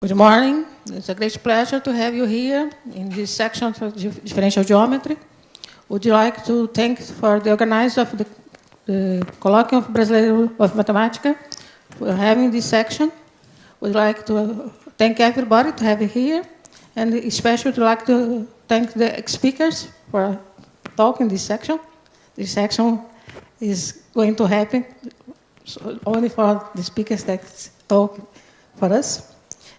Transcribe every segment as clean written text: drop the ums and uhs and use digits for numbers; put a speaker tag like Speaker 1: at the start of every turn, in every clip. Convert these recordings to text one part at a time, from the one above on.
Speaker 1: Good morning. It's a great pleasure to have you here in this section of differential geometry. Would you like to thank for the organizer of the Colóquio Brasileiro de Matemática for having this section? Would like to thank everybody to have you here, and especially would like to thank the speakers for talking this section. This section is going to happen only for the speakers that talk for us.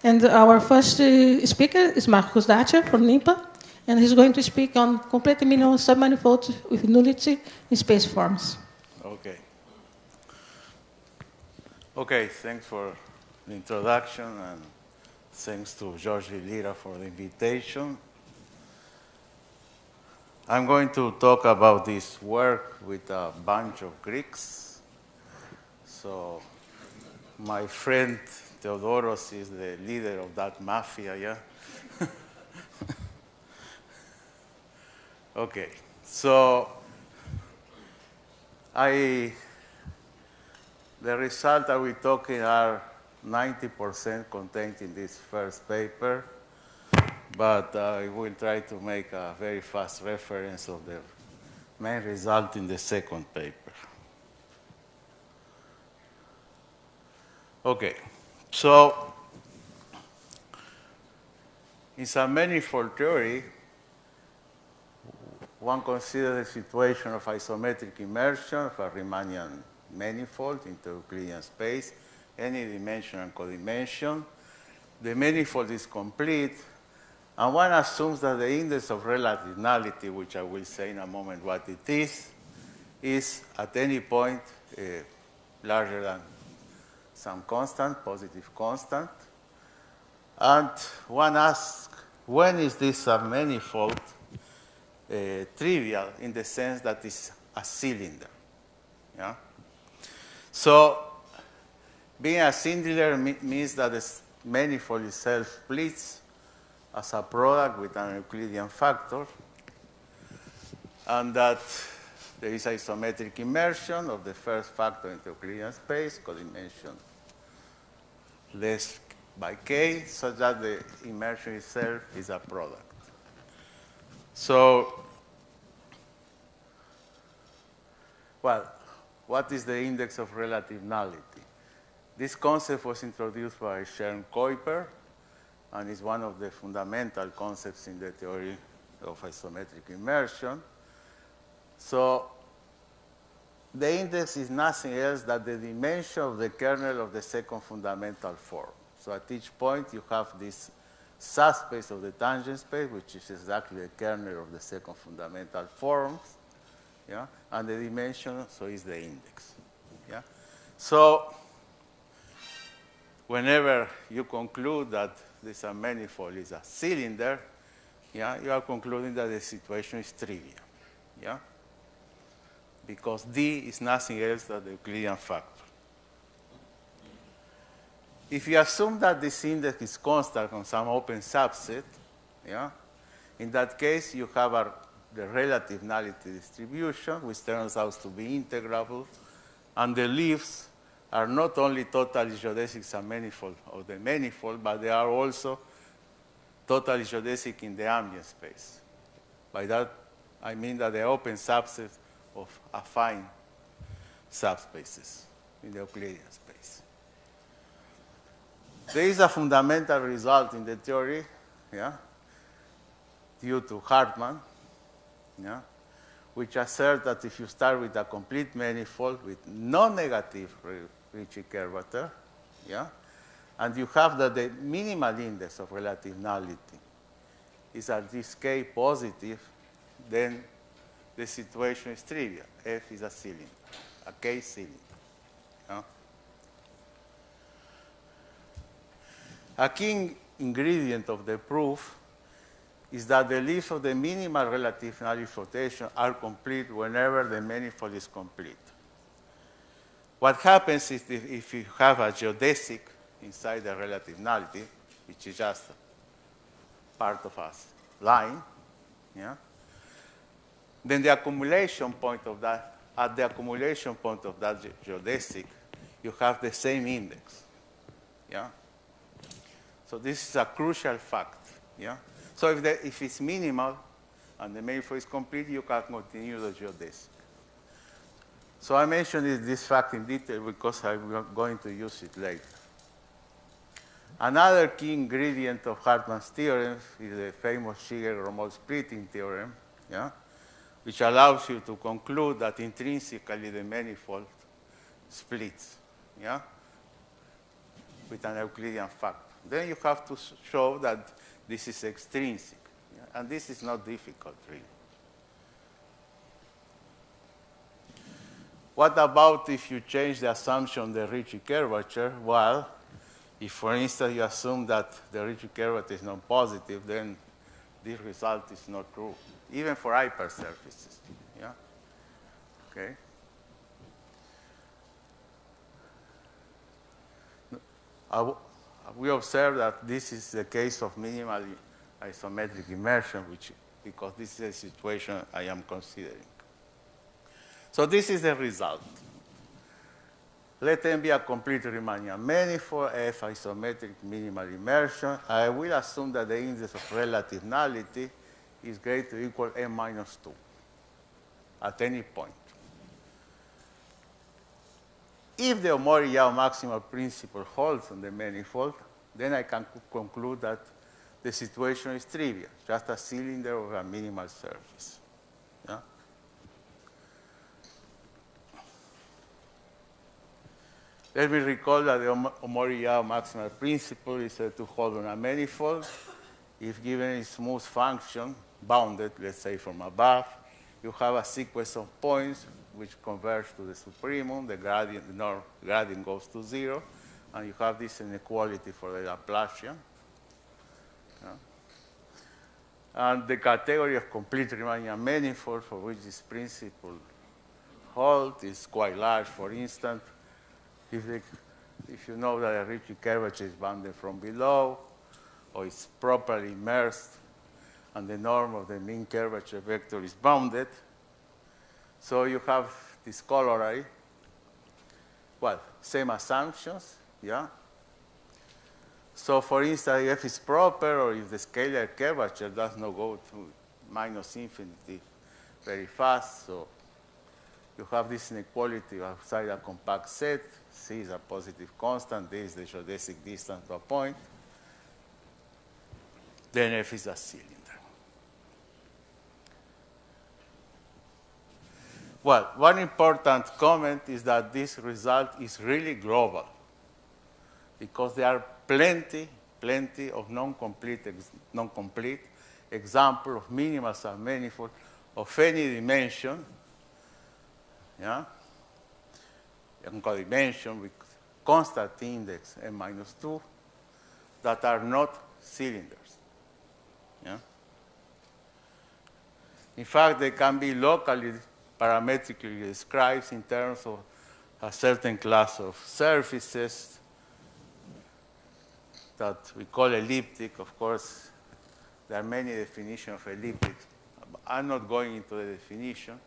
Speaker 1: And our first speaker is Dajczer from IMPA, and he's going to speak on complete minimum submanifolds with nullity in space forms.
Speaker 2: Okay. Okay, thanks for the introduction, and thanks to Jorge and Lira for the invitation. I'm going to talk about this work with a bunch of Greeks. So my friend Theodoros is the leader of that mafia, yeah? Okay, so the results that we're talking are 90% contained in this first paper, but I will try to make a very fast reference of the main result in the second paper. Okay, so in submanifold theory, one considers the situation of isometric immersion of a Riemannian manifold into Euclidean space, any dimension and codimension. The manifold is complete, and one assumes that the index of relative nullity, which I will say in a moment what it is at any point larger than some constant, positive constant. And one asks, when is this submanifold trivial in the sense that it's a cylinder? Yeah? So being a cylinder means that the manifold itself splits as a product with an Euclidean factor, and that there is isometric immersion of the first factor into Euclidean space, codimension less by k, such that the immersion itself is a product. So, well, what is the index of relative nullity? This concept was introduced by Sharon Kuiper, and is one of the fundamental concepts in the theory of isometric immersion. So the index is nothing else than the dimension of the kernel of the second fundamental form. So at each point, you have this subspace of the tangent space, which is exactly the kernel of the second fundamental forms, yeah? And the dimension, so is the index. Yeah? So whenever you conclude that this manifold is a cylinder, yeah, you are concluding that the situation is trivial, yeah? Because D is nothing else than the Euclidean factor. If you assume that this index is constant on some open subset, yeah, in that case you have the relative nullity distribution, which turns out to be integrable, and the leaves are not only totally geodesic submanifold of the manifold, but they are also totally geodesic in the ambient space. By that, I mean that they are open subsets of affine subspaces in the Euclidean space. There is a fundamental result in the theory, yeah, due to Hartmann, yeah, which asserts that if you start with a complete manifold with non-negative Ricci curvature, yeah, and you have that the minimal index of relative nullity is at this k positive, then the situation is trivial. F is a cylinder, a k cylinder. Yeah? A key ingredient of the proof is that the leaves of the minimal relative nullity flotation are complete whenever the manifold is complete. What happens is if you have a geodesic inside the relative nullity, which is just part of a line, yeah, then the accumulation point of that, at the accumulation point of that geodesic, you have the same index. Yeah? So this is a crucial fact. Yeah? So if it's minimal and the manifold is complete, you can continue the geodesic. So I mentioned this fact in detail because I'm going to use it later. Another key ingredient of Hartmann's theorem is the famous Shiger-Gromov splitting theorem, yeah, which allows you to conclude that intrinsically the manifold splits, yeah, with an Euclidean factor. Then you have to show that this is extrinsic, yeah, and this is not difficult, really. What about if you change the assumption of the Ricci curvature? Well, if, for instance, you assume that the Ricci curvature is non-positive, then this result is not true, even for hypersurfaces. Yeah? Okay? We observe that this is the case of minimal isometric immersion, because this is a situation I am considering. So this is the result. Let M be a complete Riemannian manifold, F isometric minimal immersion. I will assume that the index of relative nullity is greater or equal to M minus 2 at any point. If the Omori-Yau maximal principle holds on the manifold, then I can conclude that the situation is trivial, just a cylinder of a minimal surface. Yeah? Let me recall that the Omori-Yau maximal principle is said to hold on a manifold if given a smooth function, bounded, let's say from above, you have a sequence of points which converge to the supremum, the gradient goes to 0, and you have this inequality for the Laplacian. Yeah. And the category of complete Riemannian manifold for which this principle holds is quite large. For instance, if you know that a Ricci curvature is bounded from below, or it's properly immersed, and the norm of the mean curvature vector is bounded, so you have this corollary. Well, same assumptions, yeah? So for instance, if it's proper, or if the scalar curvature does not go to minus infinity very fast, so you have this inequality outside a compact set. C is a positive constant, D is the geodesic distance to a point. Then F is a cylinder. Well, one important comment is that this result is really global, because there are plenty of non-complete examples of minimal submanifold of any dimension, yeah, and codimension with constant index n minus 2 that are not cylinders. Yeah? In fact, they can be locally parametrically described in terms of a certain class of surfaces that we call elliptic. Of course, there are many definitions of elliptic. I'm not going into the definition,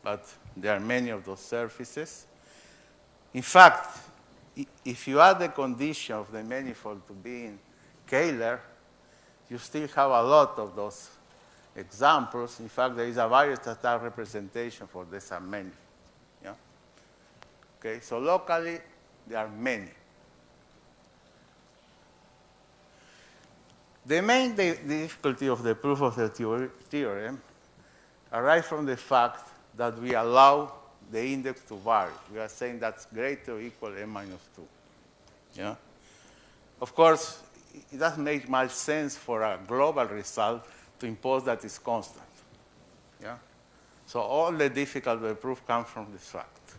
Speaker 2: but there are many of those surfaces. In fact, if you add the condition of the manifold to being scalar, you still have a lot of those examples. In fact, there is a Weierstrass representation for the submanifold. Yeah? Okay, so locally, there are many. The main difficulty of the proof of the theorem arises from the fact that we allow the index to vary. We are saying that's greater or equal to n minus 2. Yeah? Of course, it doesn't make much sense for a global result to impose that it's constant. Yeah? So all the difficulty of the proof comes from this fact.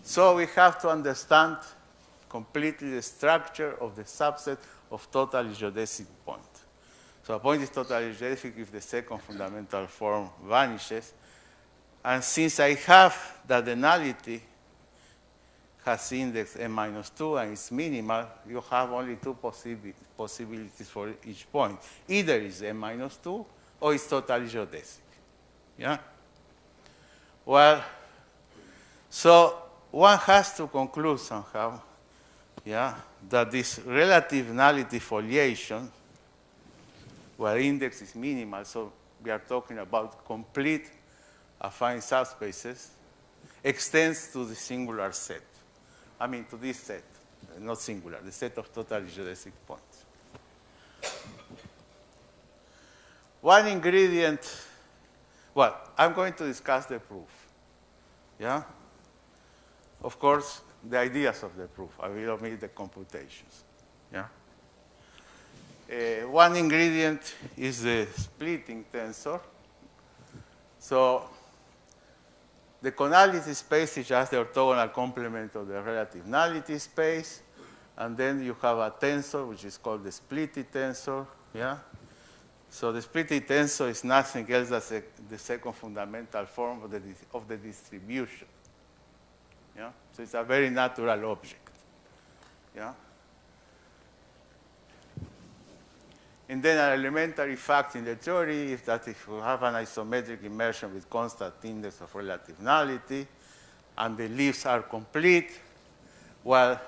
Speaker 2: So we have to understand completely the structure of the subset of total geodesic point. So a point is totally geodesic if the second fundamental form vanishes. And since I have that the nullity has index n minus 2 and it's minimal, you have only two possibilities for each point. Either it's n minus 2 or it's totally geodesic. Yeah? Well, so one has to conclude somehow yeah, that this relative nullity foliation, where index is minimal, so we are talking about complete affine subspaces, extends to the singular set. I mean, to this set, not singular, the set of total geodesic points. One ingredient, well, I'm going to discuss the proof. Yeah? Of course, the ideas of the proof. I will omit the computations. Yeah? One ingredient is the splitting tensor. So the conality space is just the orthogonal complement of the relative nullity space. And then you have a tensor, which is called the splitty tensor. Yeah? So the splitty tensor is nothing else than the second fundamental form of the distribution. Yeah? So it's a very natural object. Yeah? And then an elementary fact in the theory is that if you have an isometric immersion with constant index of relative nullity, and the leaves are complete, well,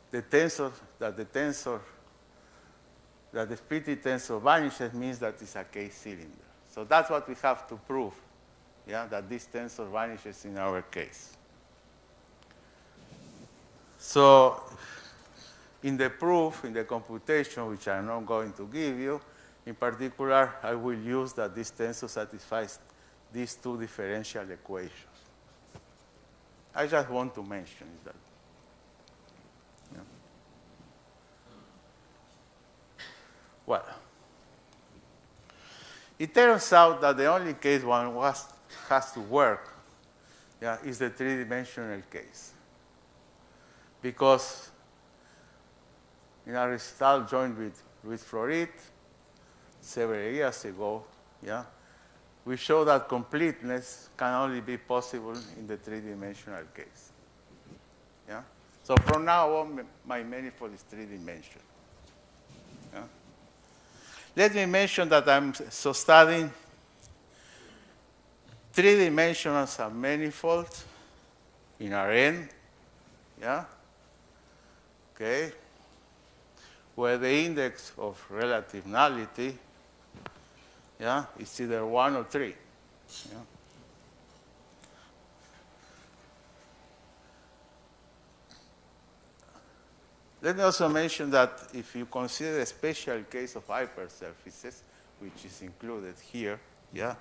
Speaker 2: the splitty tensor vanishes means that it's a K-cylinder. So that's what we have to prove, yeah, that this tensor vanishes in our case. So in the proof, in the computation, which I'm not going to give you, in particular, I will use that this tensor satisfies these two differential equations. I just want to mention that. Yeah. Well, it turns out that the only case one has to work, yeah, is the three-dimensional case. Because in a result joined with Luis Florit several years ago, yeah, we show that completeness can only be possible in the three-dimensional case. Yeah? So from now on, my manifold is three-dimensional. Yeah? Let me mention that I'm studying three-dimensional submanifolds in Rn, yeah? Okay, where the index of relative nullity, yeah, is either 1 or 3. Yeah? Let me also mention that if you consider a special case of hypersurfaces, which is included here, yeah,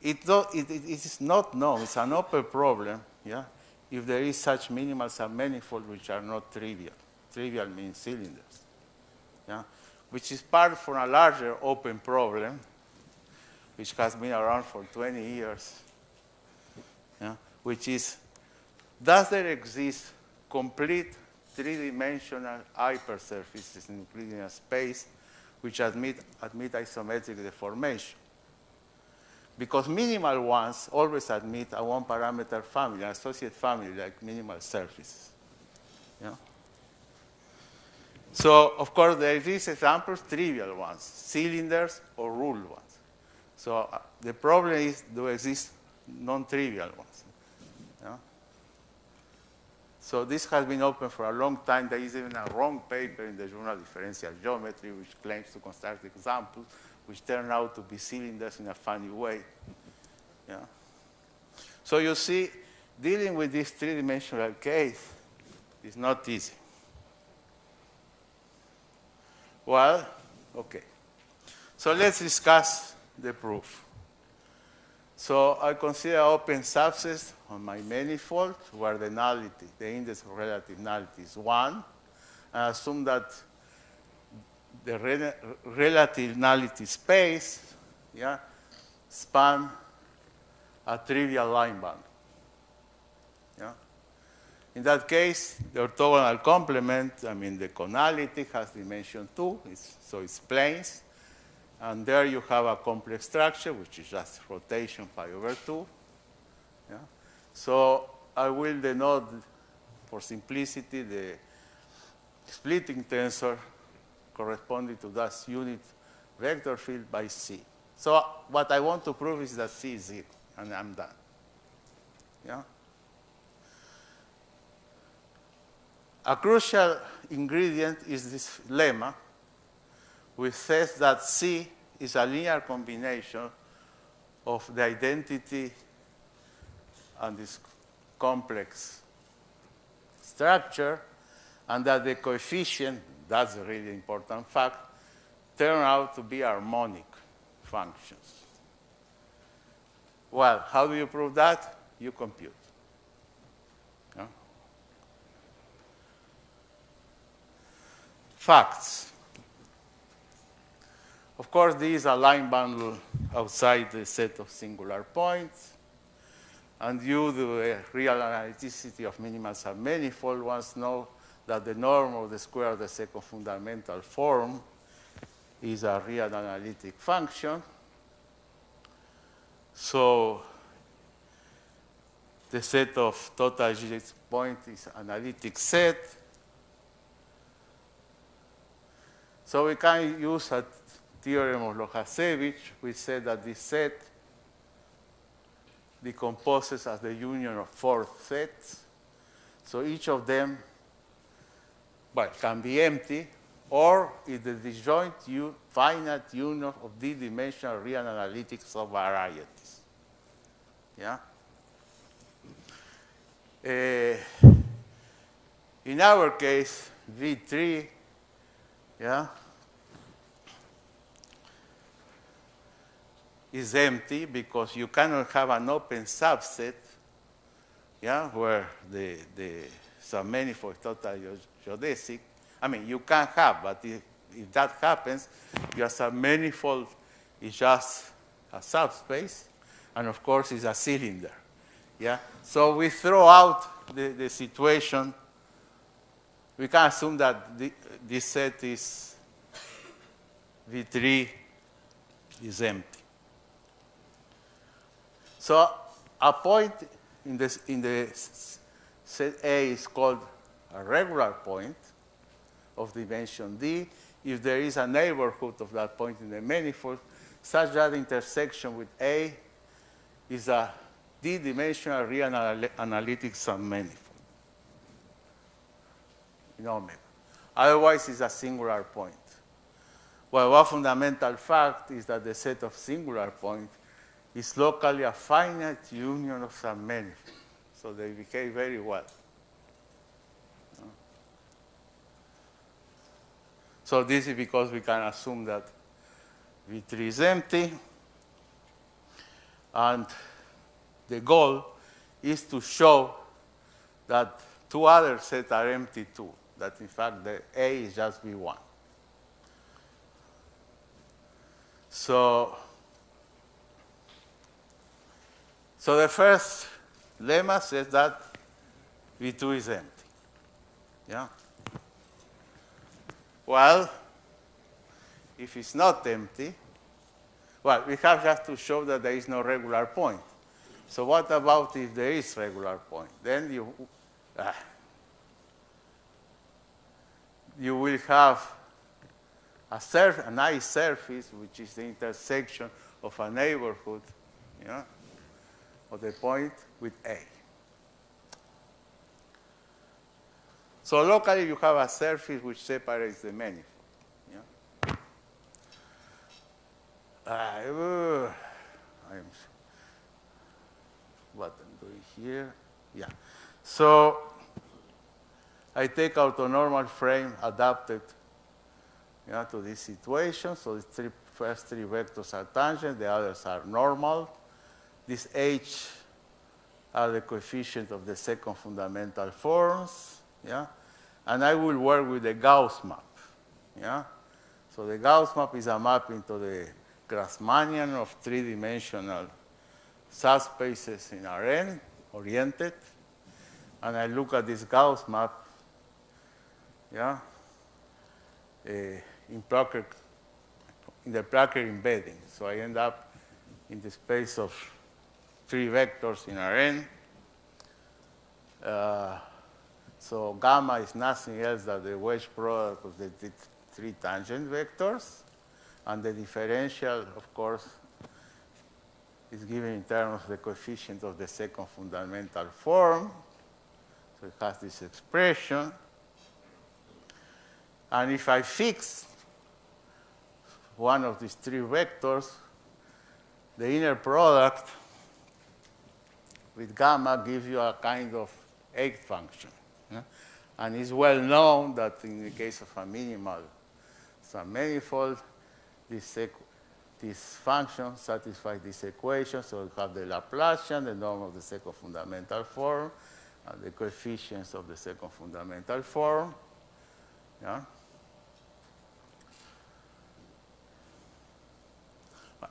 Speaker 2: it is not known, it's an open problem, yeah, if there is such minimal submanifold which are not trivial. Trivial means cylinders, yeah? Which is part from a larger open problem, which has been around for 20 years, yeah? Which is, does there exist complete three-dimensional hypersurfaces in Euclidean space which admit isometric deformation? Because minimal ones always admit a one-parameter family, an associate family like minimal surfaces. Yeah? So, of course, there is examples, trivial ones, cylinders or ruled ones. So the problem is, do exist non-trivial ones? Yeah? So this has been open for a long time. There is even a wrong paper in the journal Differential Geometry which claims to construct examples which turn out to be cylinders in a funny way. Yeah? So you see, dealing with this three-dimensional case is not easy. Well, okay. So let's discuss the proof. So I consider open subsets on my manifold where the nullity, the index of relative nullity is 1. I assume that the relative nullity space, yeah, span a trivial line band. Yeah? In that case, the orthogonal complement, I mean, the conality has dimension 2, so it's planes. And there you have a complex structure, which is just rotation pi over 2. Yeah? So I will denote, for simplicity, the splitting tensor corresponding to that unit vector field by C. So what I want to prove is that C is 0, and I'm done. Yeah? a crucial ingredient is this lemma, which says that C is a linear combination of the identity and this complex structure, and that the coefficient, that's a really important fact, turn out to be harmonic functions. Well, how do you prove that? You compute. Yeah? Facts. Of course, this is a line bundle outside the set of singular points. And you, the real analyticity of minimal submanifold, once know that the norm of the square of the second fundamental form is a real analytic function. So the set of total G points is analytic set. So we can use a theorem of Locus, which said that this set decomposes as the union of four sets. So each of them, well, can be empty, or is the disjoint finite union of d-dimensional real analytic subvarieties. Yeah? In our case, V3, yeah, is empty because you cannot have an open subset, yeah, where the submanifold is totally geodesic. I mean, you can have, but if that happens, your submanifold is just a subspace, and of course, it's a cylinder. Yeah? So we throw out the situation. We can assume that this set is V3 is empty. So a point in the set A is called a regular point of dimension D if there is a neighborhood of that point in the manifold such that intersection with A is a d-dimensional real analytic submanifold in omega. Otherwise, it's a singular point. Well, one fundamental fact is that the set of singular points is locally a finite union of submanifolds. So they behave very well. So this is because we can assume that V3 is empty. And the goal is to show that two other sets are empty too, that in fact the A is just V1. So the first lemma says that V2 is empty. Yeah? Well, if it's not empty, well, we have just to show that there is no regular point. So what about if there is regular point? Then you will have a nice surface, which is the intersection of a neighborhood, yeah, of the point with A. So locally, you have a surface which separates the manifold. Yeah? What I'm doing here? Yeah. So I take orthonormal frame adapted, yeah, to this situation. So the first three vectors are tangent, the others are normal. These H are the coefficients of the second fundamental forms. Yeah? And I will work with the Gauss map. Yeah? So the Gauss map is a mapping to the Grassmannian of three-dimensional subspaces in Rn, oriented. And I look at this Gauss map, yeah, in the Plucker embedding. So I end up in the space of three vectors in Rn. So gamma is nothing else than the wedge product of the three tangent vectors. And the differential, of course, is given in terms of the coefficient of the second fundamental form. So it has this expression. And if I fix one of these three vectors, the inner product with gamma gives you a kind of eighth function. Yeah? And it's well known that in the case of a minimal submanifold, this function satisfies this equation. So you have the Laplacian, the norm of the second fundamental form, and the coefficients of the second fundamental form. Yeah?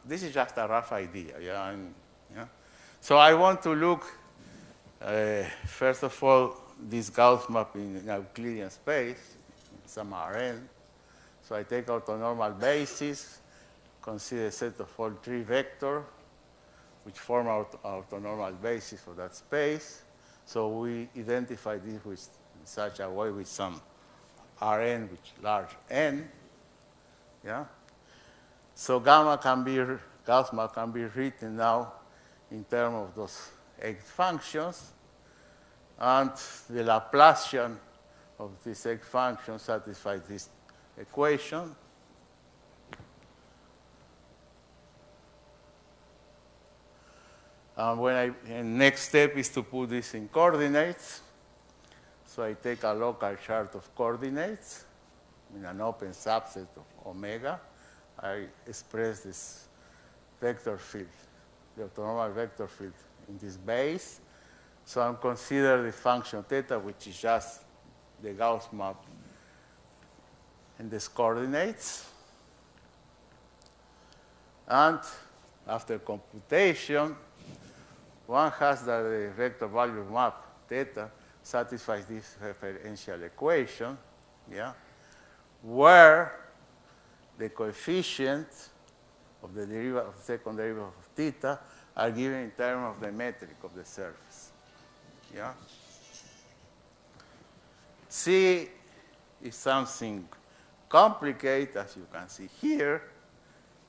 Speaker 2: This is just a rough idea. Yeah? Yeah? So I want to look, first of all, this Gauss map in Euclidean space, some Rn. So I take orthonormal basis, consider a set of all three vectors, which form our orthonormal basis for that space. So we identify this with, in such a way with some Rn, which large n. Yeah? So Gauss map can be written now in terms of those eight functions. And the Laplacian of this eight function satisfies this equation. And next step is to put this in coordinates. So I take a local chart of coordinates in an open subset of omega. I express this vector field, the orthonormal vector field in this base. So I'm considering the function theta, which is just the Gauss map in these coordinates. And after computation, one has that the vector value map theta satisfies this referential equation, yeah, where the coefficients of the derivative of the second derivative of theta are given in terms of the metric of the surface. Yeah. C is something complicated, as you can see here.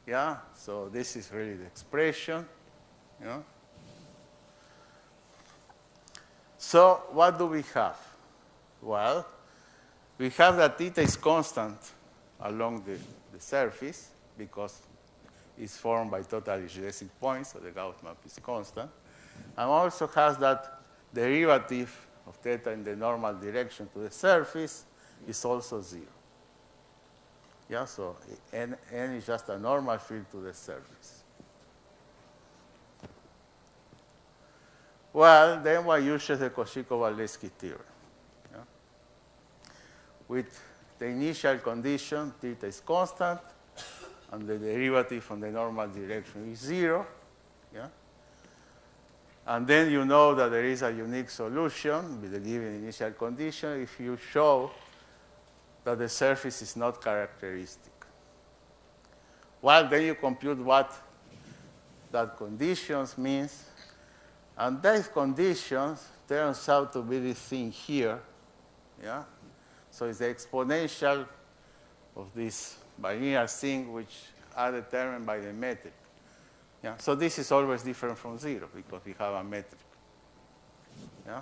Speaker 2: Yeah. So this is really the expression. Yeah. So what do we have? Well, we have that theta is constant along the surface because it's formed by total geodesic points, so the Gauss map is constant. And also has that derivative of theta in the normal direction to the surface is also 0. Yeah, so n is just a normal field to the surface. Well, then one uses the Cauchy-Kowalewski theorem. Yeah? With the initial condition, theta is constant, and the derivative from the normal direction is 0. Yeah? And then you know that there is a unique solution with the given initial condition if you show that the surface is not characteristic. Well, then you compute what that conditions means. And these conditions turns out to be this thing here. Yeah? So it's the exponential of this linear thing which are determined by the metric. Yeah? So this is always different from 0 because we have a metric. Yeah?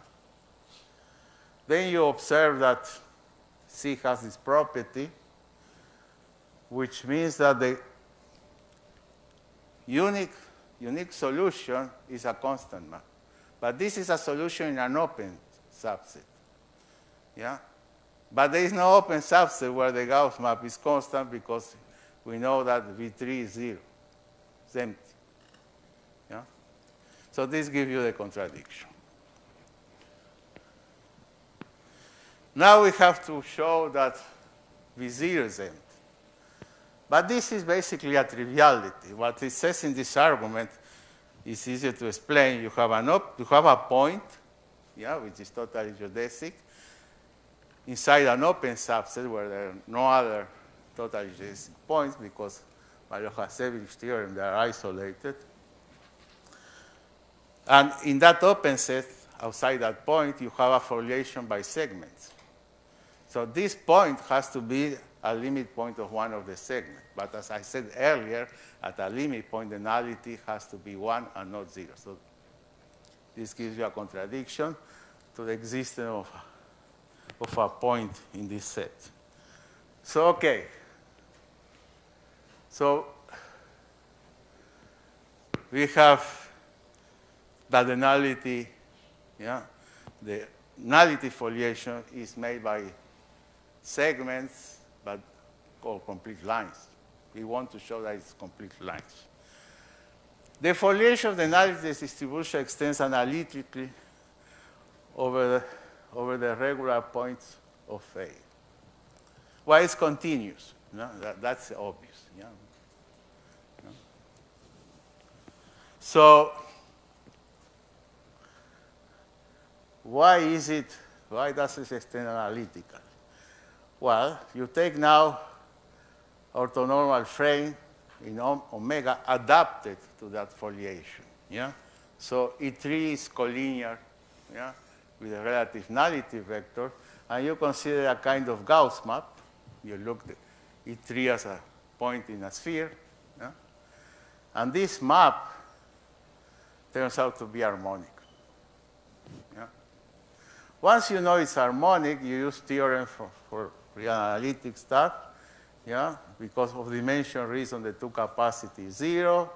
Speaker 2: Then you observe that C has this property, which means that the unique solution is a constant map. But this is a solution in an open subset. Yeah? But there is no open subset where the Gauss map is constant because we know that V3 is 0. It's empty. Yeah? So this gives you the contradiction. Now we have to show that V0 is empty. But this is basically a triviality. What it says in this argument is easier to explain. You have a point, yeah, which is totally geodesic, inside an open subset where there are no other totally geodesic points because by Lojasevich theorem they are isolated. And in that open set, outside that point, you have a foliation by segments. So this point has to be a limit point of one of the segments. But as I said earlier, at a limit point, the nullity has to be 1 and not 0. So this gives you a contradiction to the existence of a point in this set. So, okay. So we have that the nullity, the nullity foliation is made by segments, but called complete lines. We want to show that it's complete lines. The foliation of the nullity distribution extends analytically over the regular points of A. Well, it's continuous. That's obvious. So why does it extend analytically? Well, you take now orthonormal frame in omega adapted to that foliation. So E3 is collinear with a relative nullity vector, and you consider a kind of Gauss map. You look at E3 as a point in a sphere, and this map turns out to be harmonic. Once you know it's harmonic, you use theorem for real analytic stuff, because of dimension reason the two capacity is 0.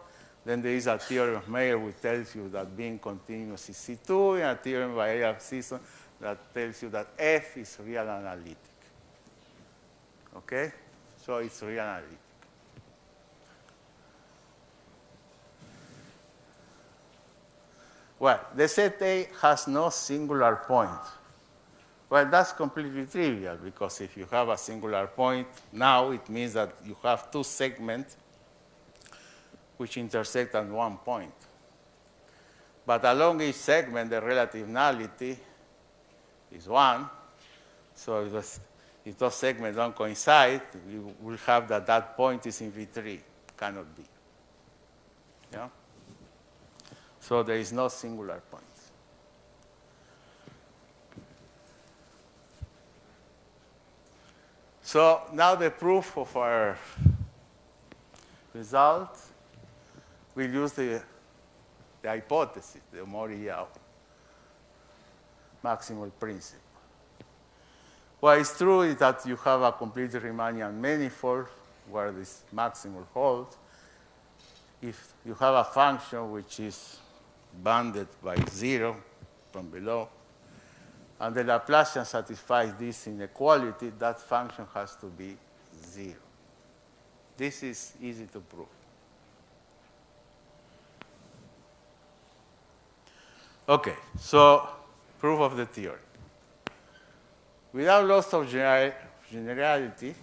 Speaker 2: Then there is a theorem of Mayer which tells you that being continuous is C2, and a theorem by A of Simpson that tells you that F is real analytic. Okay? So it's real analytic. Well, the set A has no singular point. Well, that's completely trivial, because if you have a singular point, now it means that you have two segments which intersect at one point. But along each segment, the relative nullity is 1. So if those segments don't coincide, you will have that point is in V3. Cannot be. So there is no singular point. So now the proof of our result, we'll use the hypothesis, the Mori-Yao maximal principle. What is true is that you have a complete Riemannian manifold where this maximal holds. If you have a function which is bounded by 0 from below, and the Laplacian satisfies this inequality, that function has to be 0. This is easy to prove. Okay, so proof of the theory. Without loss of generality,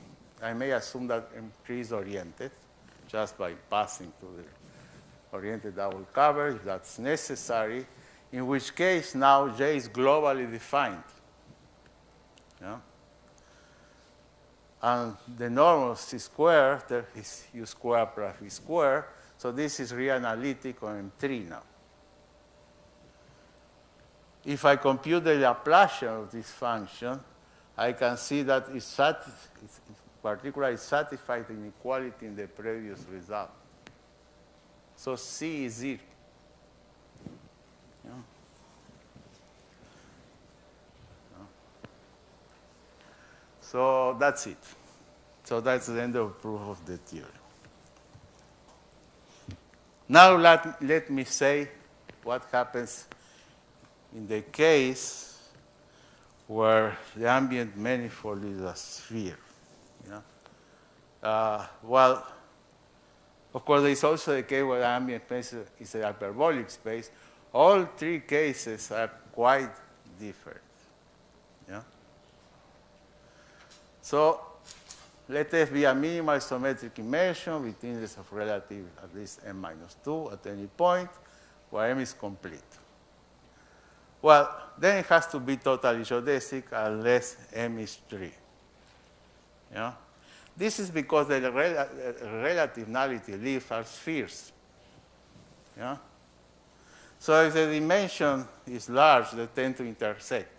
Speaker 2: I may assume that M3 is oriented just by passing to the oriented double cover, if that's necessary, in which case now J is globally defined. And the norm of C squared, there is U squared plus V squared, so this is real analytic on M3 now. If I compute the Laplacian of this function, I can see that it's particularly satisfied the inequality in the previous result. So C is 0. So that's it. So that's the end of proof of the theory. Now let me say what happens in the case where the ambient manifold is a sphere. Well, of course, there is also the case where the ambient space is a hyperbolic space. All three cases are quite different. So let F be a minimal isometric immersion with index of relative at least m-2 at any point where M is complete. Well, then it has to be totally geodesic unless M is 3. This is because the relative nullity leaves are spheres. So if the dimension is large, they tend to intersect.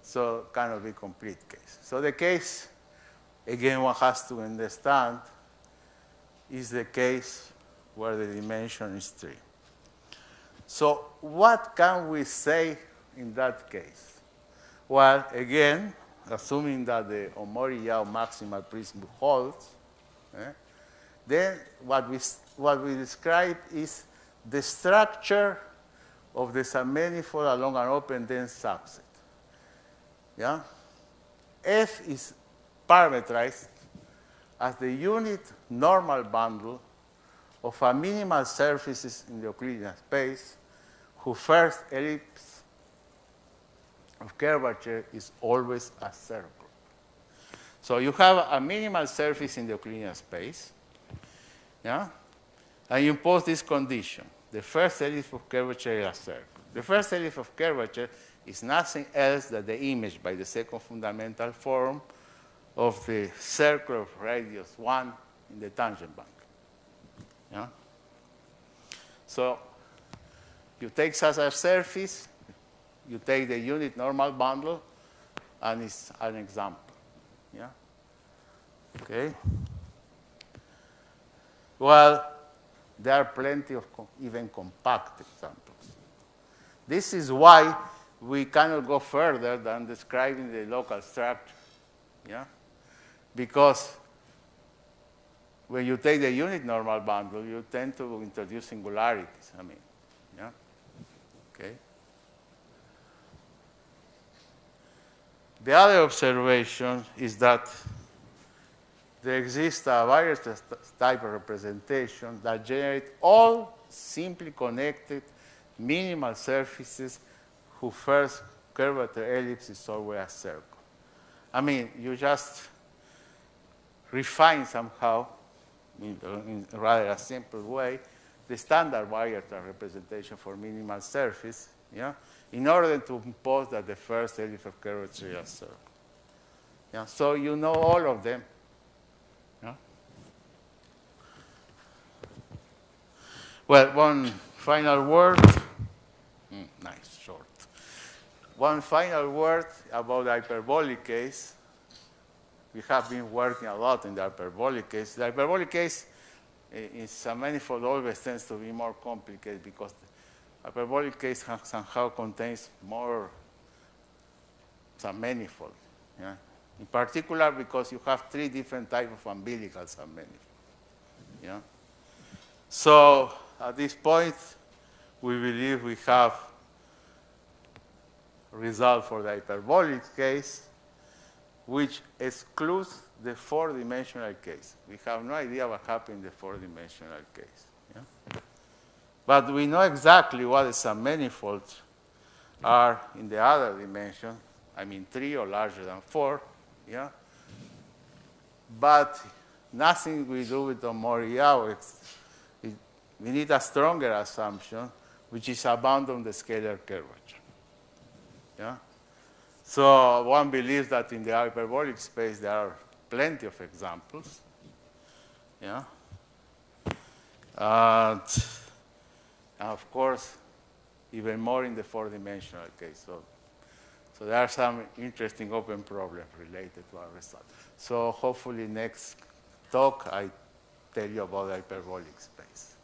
Speaker 2: So cannot be complete case. So the case, again, one has to understand, is the case where the dimension is 3. So what can we say in that case? Well, again, assuming that the Omori-Yau maximal prism holds, then what we describe is the structure of the submanifold along an open dense subset. Yeah? F is parameterized as the unit normal bundle of a minimal surfaces in the Euclidean space whose first ellipse of curvature is always a circle. So you have a minimal surface in the Euclidean space, yeah? And you impose this condition. The first ellipse of curvature is a circle. The first ellipse of curvature is nothing else than the image by the second fundamental form of the circle of radius 1 in the tangent bank. Yeah? So you take such a surface, you take the unit normal bundle, and it's an example. Yeah? Okay? Well, there are plenty of even compact examples. This is why we cannot go further than describing the local structure. Yeah? Because when you take the unit normal bundle, you tend to introduce singularities. Yeah? Okay. The other observation is that there exists a various type of representation that generate all simply connected minimal surfaces whose first curvature ellipse is always a circle. You just refine somehow, in rather a simple way, the standard Weierstrass representation for minimal surface, yeah, in order to impose that the first ellipse of curvature is a circle. Yeah? So you know all of them. Yeah? Well, one final word. Nice, short. One final word about the hyperbolic case. We have been working a lot in the hyperbolic case. The hyperbolic case is a manifold always tends to be more complicated because the hyperbolic case somehow contains more submanifold. Yeah? In particular, because you have 3 different types of umbilical submanifold. Yeah? So at this point, we believe we have result for the hyperbolic case, which excludes the 4-dimensional case. We have no idea what happened in the 4-dimensional case. Yeah? But we know exactly what the submanifolds are in the other dimension, 3 or larger than 4. Yeah? But nothing we do with the Omori-Yau. We need a stronger assumption, which is abandon the scalar curvature. Yeah? So one believes that in the hyperbolic space there are plenty of examples. Yeah? And of course, even more in the 4-dimensional case. So there are some interesting open problems related to our result. So hopefully next talk I tell you about the hyperbolic space.